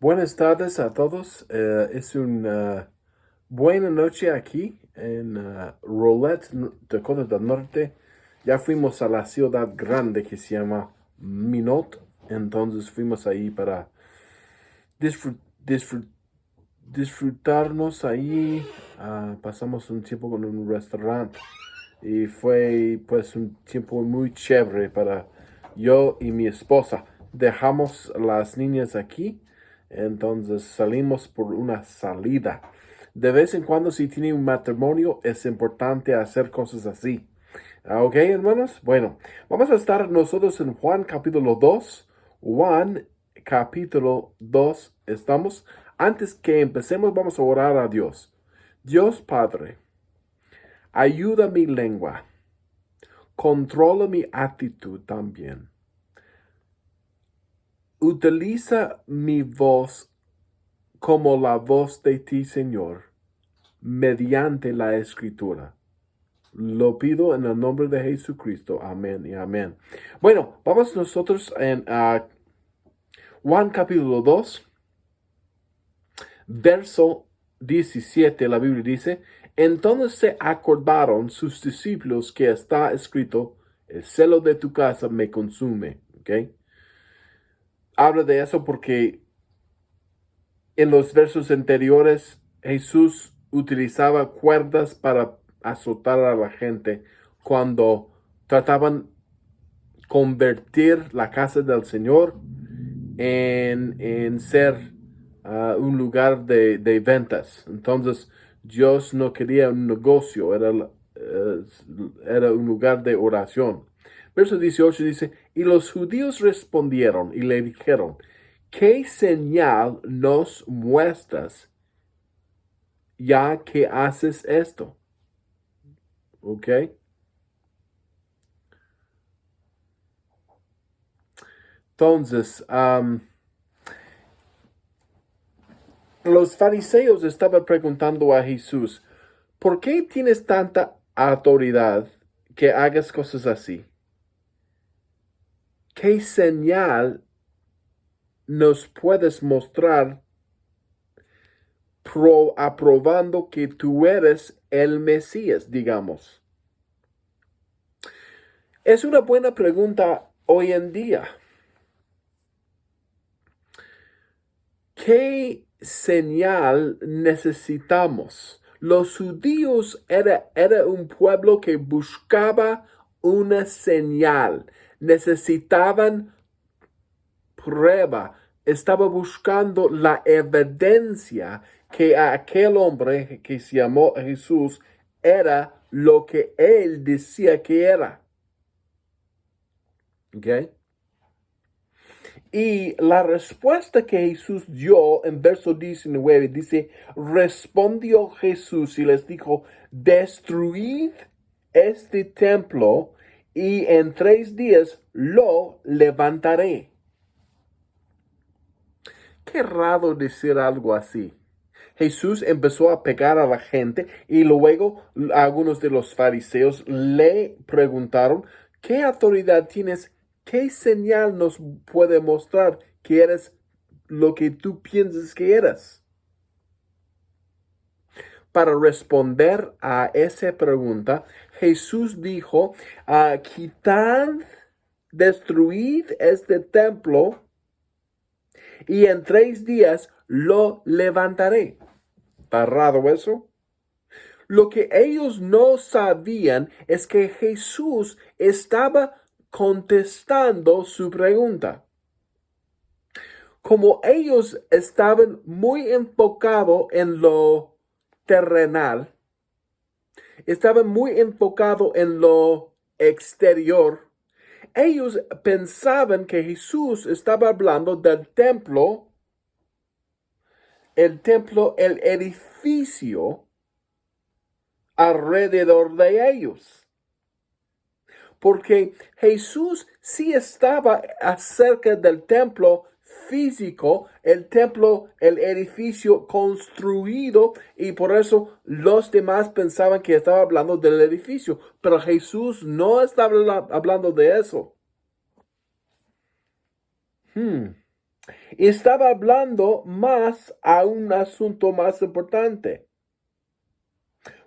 Buenas tardes a todos. Es una buena noche aquí en Rolette, Dakota del Norte. Ya fuimos a la ciudad grande que se llama Minot. Entonces fuimos ahí para disfrut- disfrut- disfrutarnos ahí. Pasamos un tiempo con un restaurante y fue pues un tiempo muy chévere para yo y mi esposa. Dejamos las niñas aquí, entonces salimos por una salida. De vez en cuando, si tiene un matrimonio, es importante hacer cosas así. Ok, hermanos. Bueno, vamos a estar nosotros en Juan capítulo 2. Juan capítulo 2. Estamos. Antes que empecemos, vamos a orar a Dios. Dios Padre, ayuda mi lengua. Controla mi actitud también. Utiliza mi voz como la voz de ti, Señor, mediante la escritura. Lo pido en el nombre de Jesucristo. Amén y amén. Bueno, vamos nosotros en Juan capítulo 2, verso 17. La Biblia dice, entonces se acordaron sus discípulos que está escrito, el celo de tu casa me consume. ¿Ok? Habla de eso porque en los versos anteriores Jesús utilizaba cuerdas para azotar a la gente cuando trataban convertir la casa del Señor en ser un lugar de ventas. Entonces, Dios no quería un negocio, era un lugar de oración. Verso 18 dice, y los judíos respondieron y le dijeron, ¿qué señal nos muestras ya que haces esto? ¿Ok? Entonces, los fariseos estaban preguntando a Jesús, ¿por qué tienes tanta autoridad que hagas cosas así? ¿Qué señal nos puedes mostrar aprobando que tú eres el Mesías, digamos? Es una buena pregunta hoy en día. ¿Qué señal necesitamos? Los judíos era un pueblo que buscaba una señal. Necesitaban prueba. Estaba buscando la evidencia que aquel hombre que se llamó Jesús era lo que él decía que era. ¿Ok? Y la respuesta que Jesús dio en verso 19 dice, respondió Jesús y les dijo, destruid este templo y en 3 días lo levantaré. Qué raro decir algo así. Jesús empezó a pegar a la gente y luego algunos de los fariseos le preguntaron, ¿qué autoridad tienes? ¿Qué señal nos puede mostrar que eres lo que tú piensas que eres? Para responder a esa pregunta, Jesús dijo, quitad, destruid este templo y en 3 días lo levantaré. ¿Está raro eso? Lo que ellos no sabían es que Jesús estaba contestando su pregunta. Como ellos estaban muy enfocados en lo terrenal, estaban muy enfocados en lo exterior, ellos pensaban que Jesús estaba hablando del templo, el edificio alrededor de ellos. Porque Jesús sí estaba acerca del templo físico, el templo, el edificio construido, y por eso los demás pensaban que estaba hablando del edificio, pero Jesús no estaba hablando de eso. Hmm. Estaba hablando más a un asunto más importante.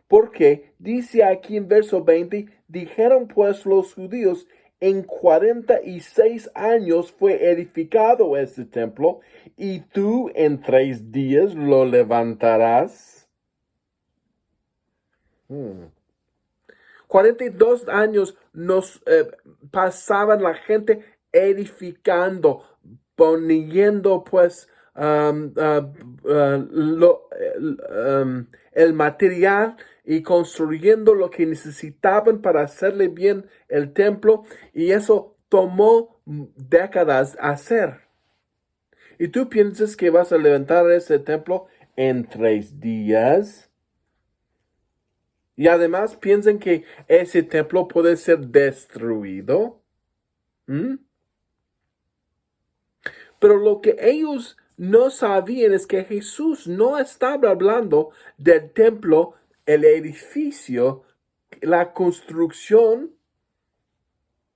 Porque dice aquí en verso 20, dijeron pues los judíos, en 46 años fue edificado este templo, y tú en 3 días lo levantarás. 42 años nos pasaban la gente edificando, poniendo pues el material y construyendo lo que necesitaban para hacerle bien el templo, y eso tomó décadas hacer. ¿Y tú piensas que vas a levantar ese templo en 3 días? Y además piensan que ese templo puede ser destruido. ¿Mm? Pero lo que ellos no sabían es que Jesús no estaba hablando del templo, el edificio, la construcción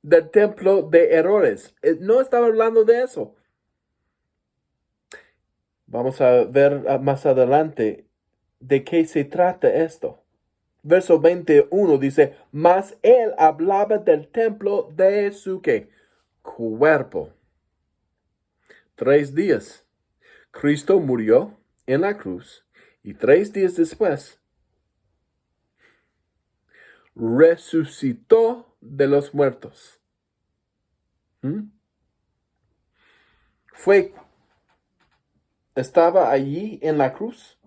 del templo de errores. No estaba hablando de eso. Vamos a ver más adelante de qué se trata esto. Verso 21 dice, mas él hablaba del templo de su ¿qué? Cuerpo. 3 días. Cristo murió en la cruz y 3 días después resucitó de los muertos. Estaba allí en la cruz.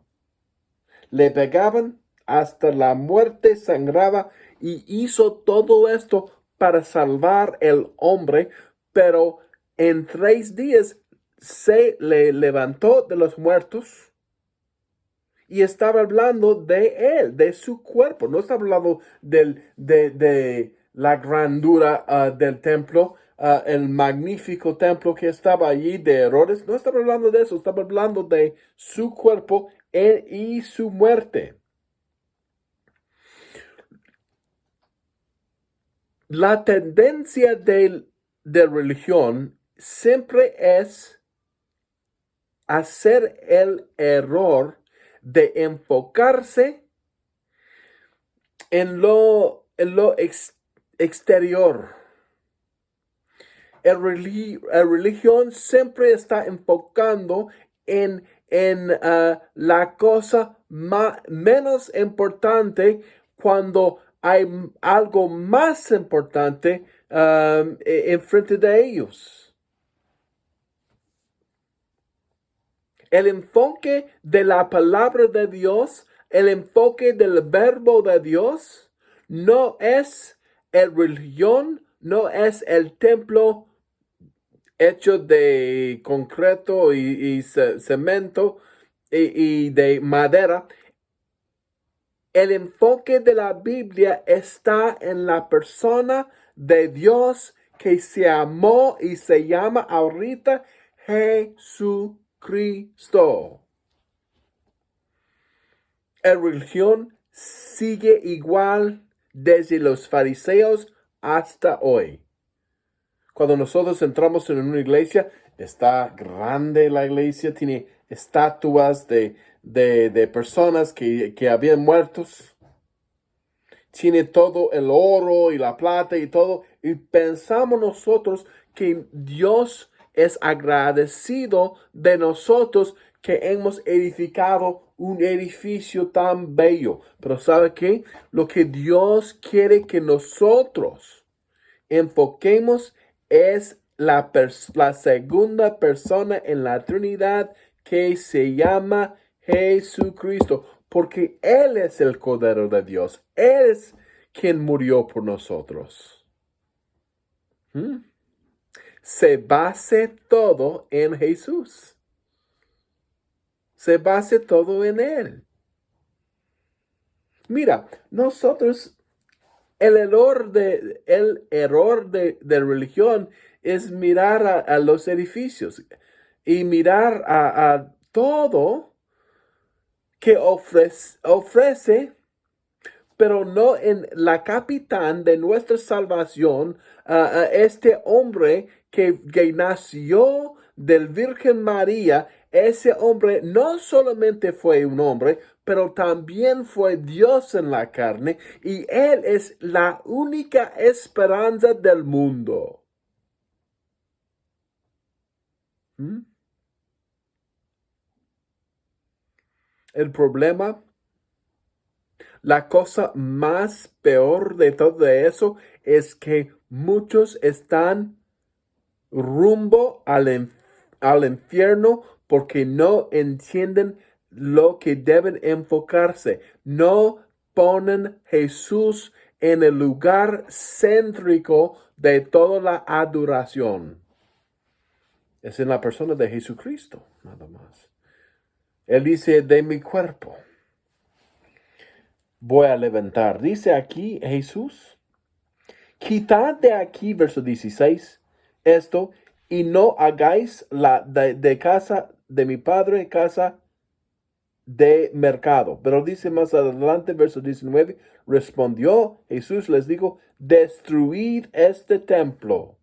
Le pegaban hasta la muerte, sangraba y hizo todo esto para salvar el hombre, pero en 3 días se le levantó de los muertos y estaba hablando de él, de su cuerpo. No estaba hablando de la grandura del templo, el magnífico templo que estaba allí de Herodes. No estaba hablando de eso, estaba hablando de su cuerpo y su muerte. La tendencia de religión siempre es hacer el error de enfocarse en lo exterior. La religión siempre está enfocando en la cosa menos importante, cuando hay algo más importante enfrente de ellos. El enfoque de la palabra de Dios, el enfoque del verbo de Dios, no es la religión, no es el templo hecho de concreto y cemento y de madera. El enfoque de la Biblia está en la persona de Dios, que se amó y se llama ahorita Jesucristo. La religión sigue igual desde los fariseos hasta hoy. Cuando nosotros entramos en una iglesia, está grande la iglesia, tiene estatuas de personas que habían muertos. Tiene todo el oro y la plata y todo. Y pensamos nosotros que Dios es agradecido de nosotros, que hemos edificado un edificio tan bello. Pero ¿sabe qué? Lo que Dios quiere que nosotros enfoquemos es la segunda persona en la Trinidad, que se llama Jesucristo, porque Él es el Cordero de Dios. Él es quien murió por nosotros. Se base todo en Jesús. Se base todo en Él. Mira, nosotros, el error de religión es mirar a los edificios y mirar a todo que ofrece, pero no en la capitán de nuestra salvación, este hombre que nació del Virgen María, ese hombre no solamente fue un hombre, pero también fue Dios en la carne, y Él es la única esperanza del mundo. ¿Mm? El problema, la cosa más peor de todo eso es que muchos están rumbo al infierno porque no entienden lo que deben enfocarse. No ponen Jesús en el lugar céntrico de toda la adoración. Es en la persona de Jesucristo, nada más. Él dice, de mi cuerpo voy a levantar. Dice aquí Jesús, quitad de aquí, verso 16, esto, y no hagáis de casa de mi padre casa de mercado. Pero dice más adelante, verso 19, respondió Jesús, les dijo, destruid este templo,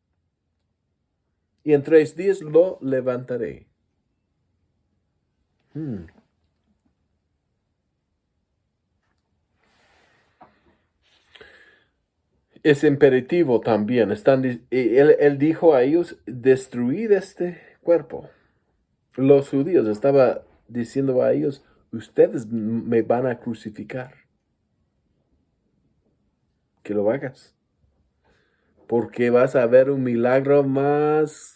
y en 3 días lo levantaré. Es imperativo también. Él dijo a ellos, destruid este cuerpo. Los judíos estaban diciendo a ellos, ustedes me van a crucificar. Que lo hagas. Porque vas a ver un milagro más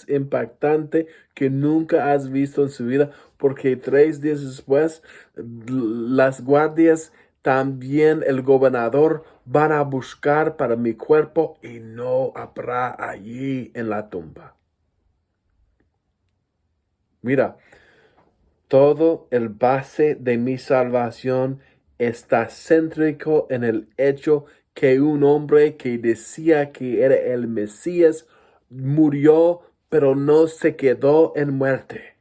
impactante que nunca has visto en su vida. Porque 3 días después, las guardias, también el gobernador, van a buscar para mi cuerpo y no habrá allí en la tumba. Mira, todo el base de mi salvación está céntrico en el hecho que un hombre que decía que era el Mesías murió, pero no se quedó en muerte.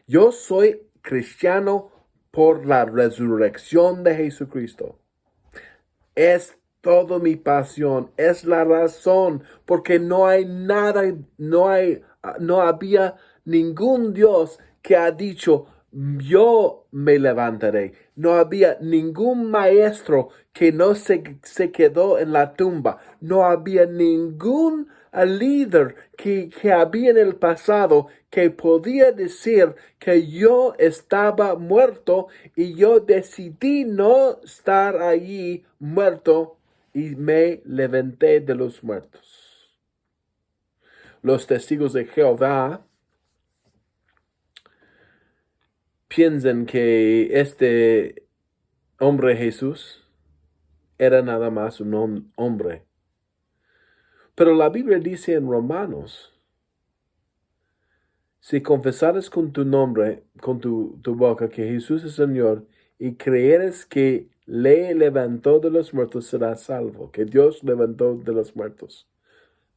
Yo soy cristiano por la resurrección de Jesucristo. Es todo mi pasión, es la razón, porque no hay nada, no había ningún Dios que ha dicho, yo me levantaré. No había ningún maestro que no se quedó en la tumba. No había ningún líder que había en el pasado que podía decir que yo estaba muerto y yo decidí no estar allí muerto y me levanté de los muertos. Los testigos de Jehová piensan que este hombre Jesús era nada más un hombre. Pero la Biblia dice en Romanos, si confesares con tu nombre, con tu boca, que Jesús es Señor, y creeres que le levantó de los muertos, serás salvo. Que Dios levantó de los muertos.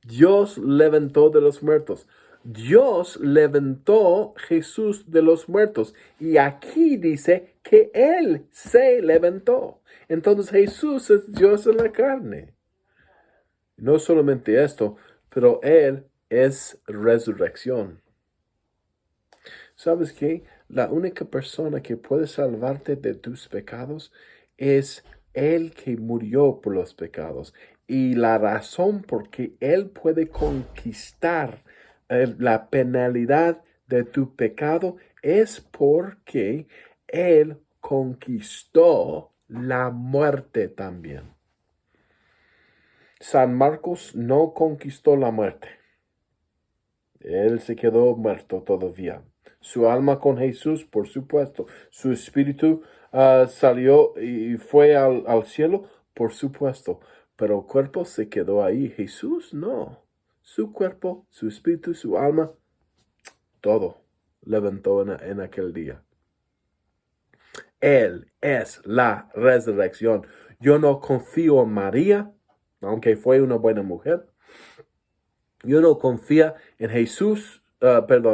Dios levantó de los muertos. Dios levantó Jesús de los muertos. Y aquí dice que Él se levantó. Entonces Jesús es Dios en la carne. No solamente esto, pero Él es resurrección. ¿Sabes qué? La única persona que puede salvarte de tus pecados es Él que murió por los pecados. Y la razón por que Él puede conquistar la penalidad de tu pecado es porque Él conquistó la muerte también. San Marcos no conquistó la muerte. Él se quedó muerto todavía. Su alma con Jesús, por supuesto. Su espíritu salió y fue al cielo, por supuesto. Pero el cuerpo se quedó ahí. Jesús no. Su cuerpo, su espíritu, su alma, todo levantó en aquel día. Él es la resurrección. Yo no confío en María, aunque fue una buena mujer. Yo no confío en Jesús, ¿cómo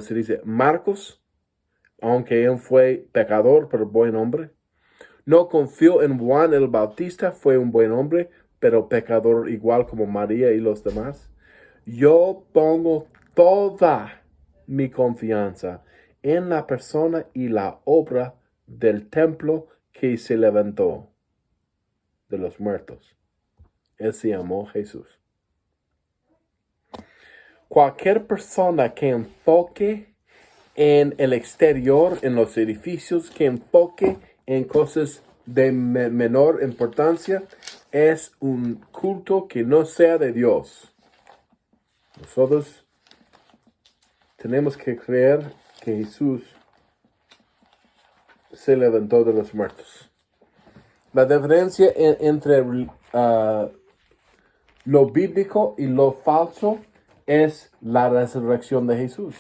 se dice? Marcos, aunque él fue pecador, pero buen hombre. No confío en Juan el Bautista, fue un buen hombre, pero pecador igual como María y los demás. Yo pongo toda mi confianza en la persona y la obra del templo que se levantó de los muertos. Él se llamó Jesús. Cualquier persona que enfoque en el exterior, en los edificios, que enfoque en cosas de menor importancia, es un culto que no sea de Dios. Nosotros tenemos que creer que Jesús se levantó de los muertos. La diferencia entre lo bíblico y lo falso es la resurrección de Jesús.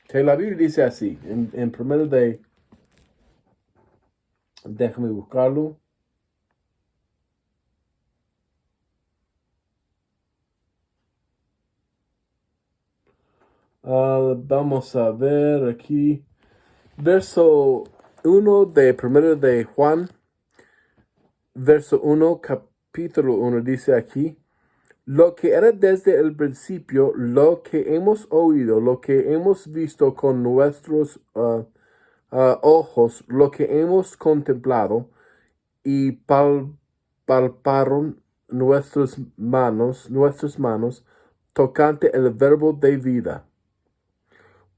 Que la Biblia dice así, en primero de... Déjame buscarlo. Vamos a ver aquí. Verso 1 de primero de Juan. Verso 1, capítulo 1 dice aquí. Lo que era desde el principio, lo que hemos oído, lo que hemos visto con nuestros ojos, lo que hemos contemplado y palparon nuestras manos tocante el verbo de vida.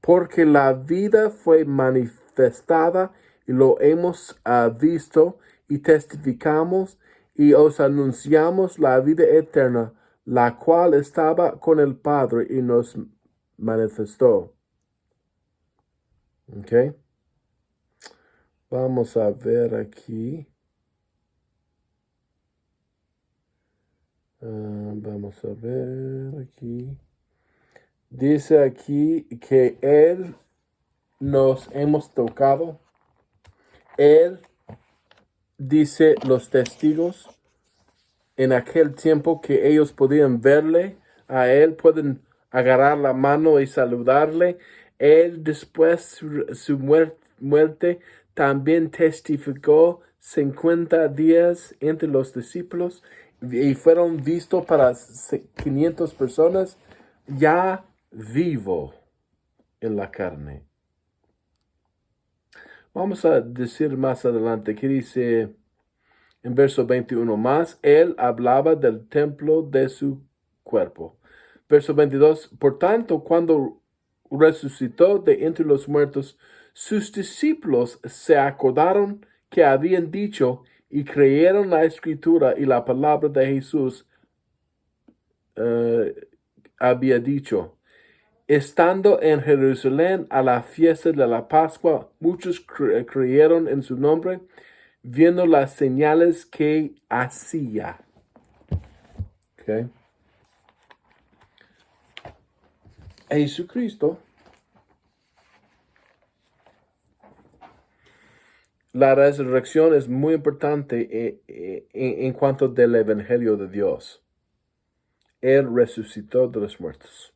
Porque la vida fue manifestada y lo hemos visto y testificamos y os anunciamos la vida eterna, la cual estaba con el Padre y nos manifestó. Ok. Vamos a ver aquí. Vamos a ver aquí. Dice aquí que Él nos hemos tocado. Él, dice los testigos, en aquel tiempo que ellos podían verle, a Él pueden agarrar la mano y saludarle. Él después su muerte también testificó 50 días entre los discípulos y fueron vistos para 500 personas ya vivo en la carne. Vamos a decir más adelante que dice en verso 21, más él hablaba del templo de su cuerpo. Verso 22, por tanto, cuando resucitó de entre los muertos, sus discípulos se acordaron que habían dicho y creyeron la escritura y la palabra de Jesús había dicho. Estando en Jerusalén a la fiesta de la Pascua, muchos creyeron en su nombre, viendo las señales que hacía. Okay. Jesucristo, la resurrección es muy importante en cuanto del Evangelio de Dios. Él resucitó de los muertos.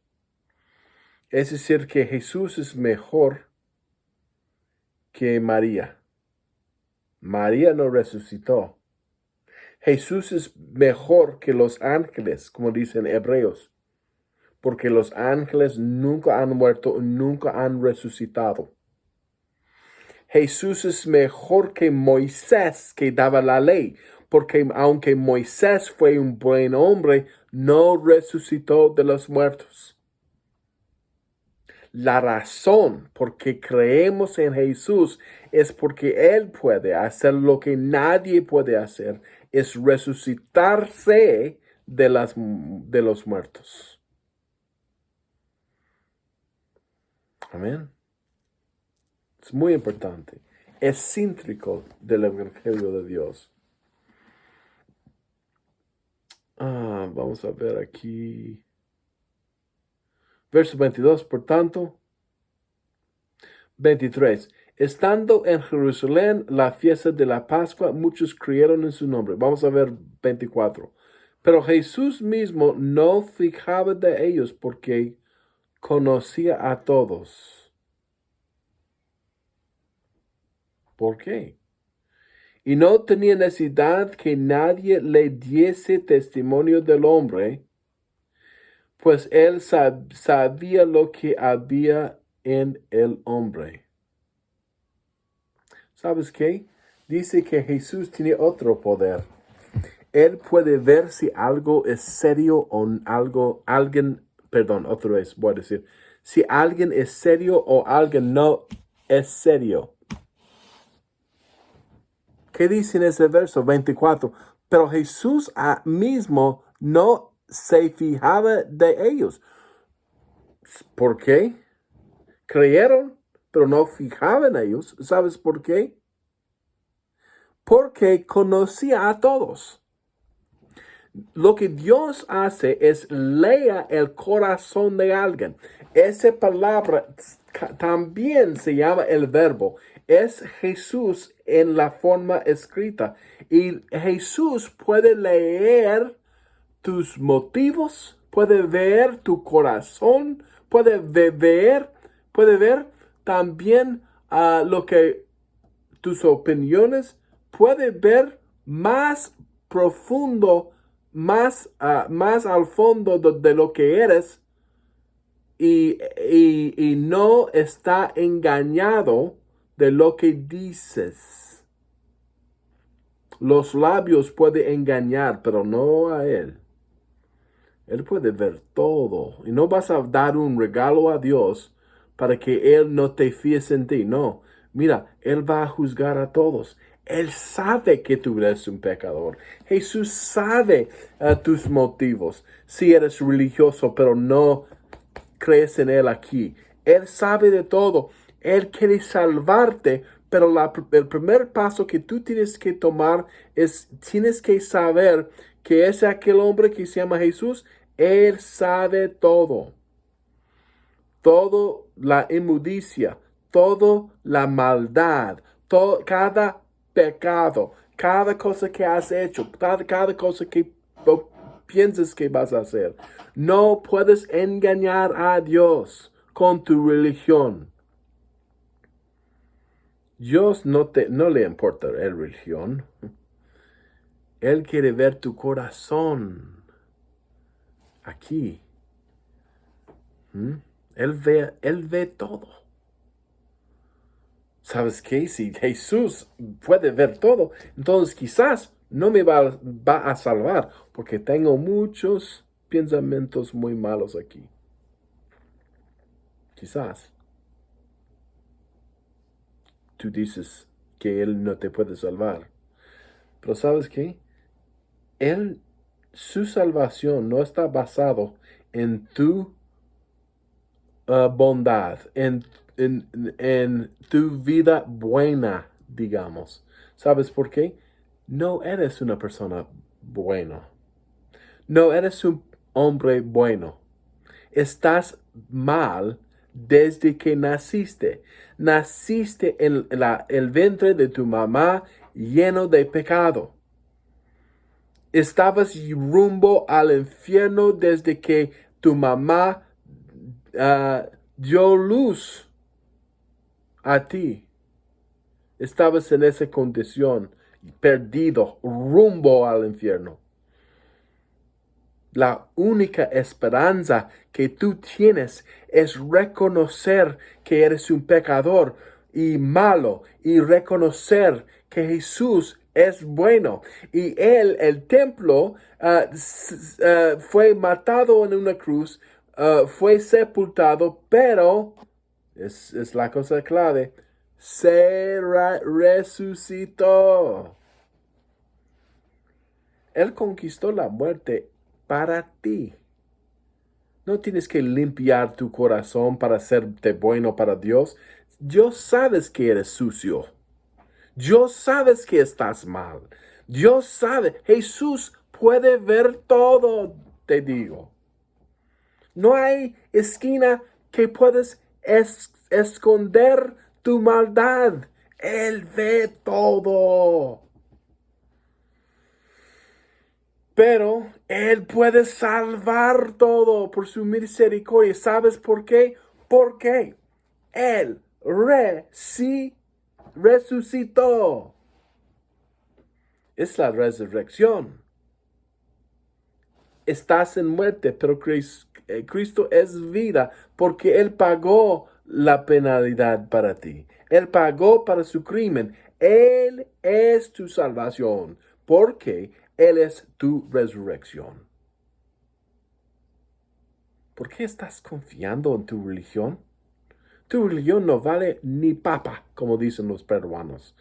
Es decir, que Jesús es mejor que María. María no resucitó. Jesús es mejor que los ángeles, como dicen Hebreos, porque los ángeles nunca han muerto, nunca han resucitado. Jesús es mejor que Moisés, que daba la ley, porque aunque Moisés fue un buen hombre, no resucitó de los muertos. La razón por que creemos en Jesús es porque Él puede hacer lo que nadie puede hacer, es resucitarse de los muertos. Amén. Es muy importante. Es cíntrico del Evangelio de Dios. Vamos a ver aquí. Verso 22, por tanto. 23. Estando en Jerusalén la fiesta de la Pascua, muchos creyeron en su nombre. Vamos a ver 24. Pero Jesús mismo no fijaba de ellos porque conocía a todos. ¿Por qué? y no tenía necesidad que nadie le diese testimonio del hombre, pues él sabía lo que había en el hombre. ¿Sabes qué? Dice que Jesús tiene otro poder. Él puede ver si algo es serio o otra vez voy a decir, si alguien es serio o alguien no es serio. ¿Qué dice en ese verso 24? Pero Jesús mismo no se fijaba de ellos. ¿Por qué? Creyeron, pero no fijaban en ellos. ¿Sabes por qué? Porque conocía a todos. Lo que Dios hace es lea el corazón de alguien. Esa palabra también se llama el verbo. Es Jesús en la forma escrita. Y Jesús puede leer tus motivos, puede ver tu corazón, puede ver también lo que tus opiniones, puede ver más profundo, más al fondo de lo que eres y no está engañado de lo que dices. Los labios pueden engañar, pero no a Él. Él puede ver todo. Y no vas a dar un regalo a Dios para que Él no te fíes en ti. No. Mira, Él va a juzgar a todos. Él sabe que tú eres un pecador. Jesús sabe tus motivos. Si eres religioso, pero no crees en Él aquí. Él sabe de todo. Él quiere salvarte, pero el primer paso que tú tienes que tomar es, tienes que saber que es aquel hombre que se llama Jesús. Él sabe todo. Todo la inmundicia, toda la maldad, cada pecado, cada cosa que has hecho, cada cosa que piensas que vas a hacer. No puedes engañar a Dios con tu religión. Dios no le importa la religión. Él quiere ver tu corazón aquí. Él ve todo. ¿Sabes qué? Si Jesús puede ver todo, entonces quizás no me va a salvar porque tengo muchos pensamientos muy malos aquí. Quizás tú dices que Él no te puede salvar. Pero ¿sabes qué? Su salvación no está basado en tu bondad, en tu vida buena, digamos. ¿Sabes por qué? No eres una persona buena. No eres un hombre bueno. Estás mal desde que naciste. Naciste en el vientre de tu mamá lleno de pecado. Estabas rumbo al infierno desde que tu mamá dio luz a ti. Estabas en esa condición, perdido, rumbo al infierno. La única esperanza que tú tienes es reconocer que eres un pecador y malo y reconocer que Jesús es bueno. Y el templo, fue matado en una cruz, fue sepultado, pero, es la cosa clave, se resucitó. Él conquistó la muerte para ti. No tienes que limpiar tu corazón para hacerte bueno para Dios. Dios sabes que eres sucio. Dios sabes que estás mal. Dios sabe. Jesús puede ver todo, te digo. No hay esquina que puedes esconder tu maldad. Él ve todo. Pero Él puede salvar todo por su misericordia. ¿Sabes por qué? Porque Él resucitó. Es la resurrección. Estás en muerte, pero Cristo es vida porque Él pagó la penalidad para ti. Él pagó para su crimen. Él es tu salvación porque Él es tu resurrección. ¿Por qué estás confiando en tu religión? Tu religión no vale ni papa, como dicen los peruanos.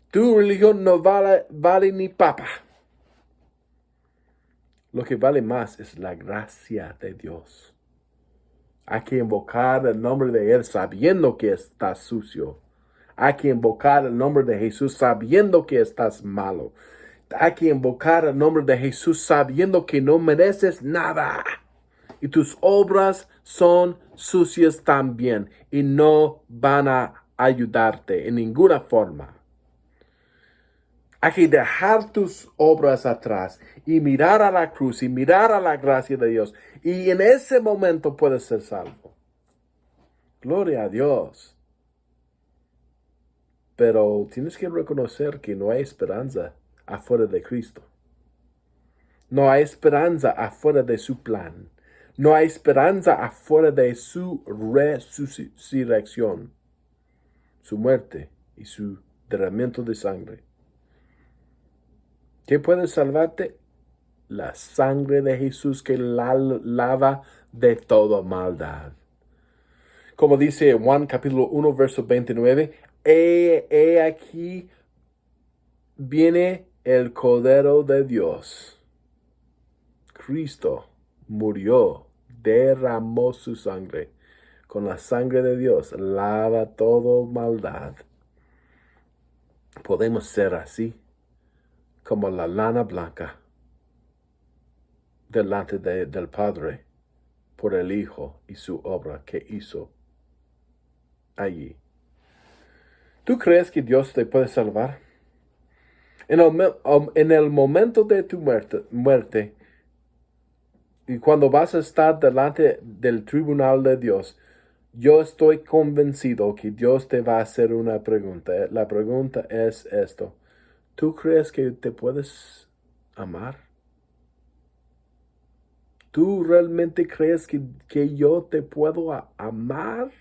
Tu religión no vale ni papa. Lo que vale más es la gracia de Dios. Hay que invocar el nombre de Él sabiendo que estás sucio. Hay que invocar el nombre de Jesús sabiendo que estás malo. Hay que invocar el nombre de Jesús sabiendo que no mereces nada. Y tus obras son sucias también y no van a ayudarte en ninguna forma. Hay que dejar tus obras atrás y mirar a la cruz y mirar a la gracia de Dios. Y en ese momento puedes ser salvo. Gloria a Dios. Pero tienes que reconocer que no hay esperanza afuera de Cristo. No hay esperanza afuera de su plan. No hay esperanza afuera de su resurrección, su muerte y su derramamiento de sangre. ¿Qué puede salvarte? La sangre de Jesús que lava de toda maldad. Como dice Juan capítulo 1, verso 29, he aquí viene el Cordero de Dios. Cristo murió, derramó su sangre. Con la sangre de Dios lava toda maldad. Podemos ser así, como la lana blanca, delante del Padre, por el Hijo y su obra que hizo allí. ¿Tú crees que Dios te puede salvar? En el momento de tu muerte, y cuando vas a estar delante del tribunal de Dios, yo estoy convencido que Dios te va a hacer una pregunta. La pregunta es esto. ¿Tú crees que te puedes amar? ¿Tú realmente crees que yo te puedo amar?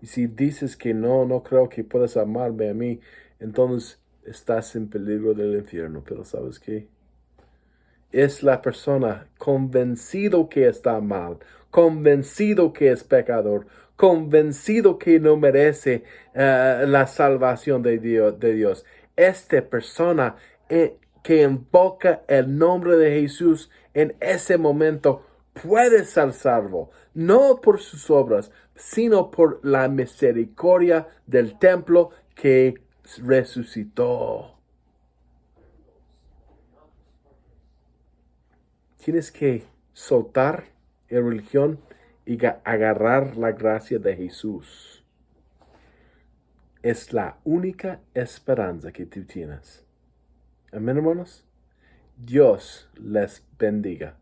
Y si dices que no creo que puedas amarme a mí, entonces estás en peligro del infierno. Pero ¿sabes qué? Es la persona convencido que está mal, convencido que es pecador, convencido que no merece la salvación de Dios. Esta persona que invoca el nombre de Jesús en ese momento puede ser salvo, no por sus obras, sino por la misericordia del templo que resucitó. Tienes que soltar la religión y agarrar la gracia de Jesús. Es la única esperanza que tú tienes. Amén, hermanos. Dios les bendiga.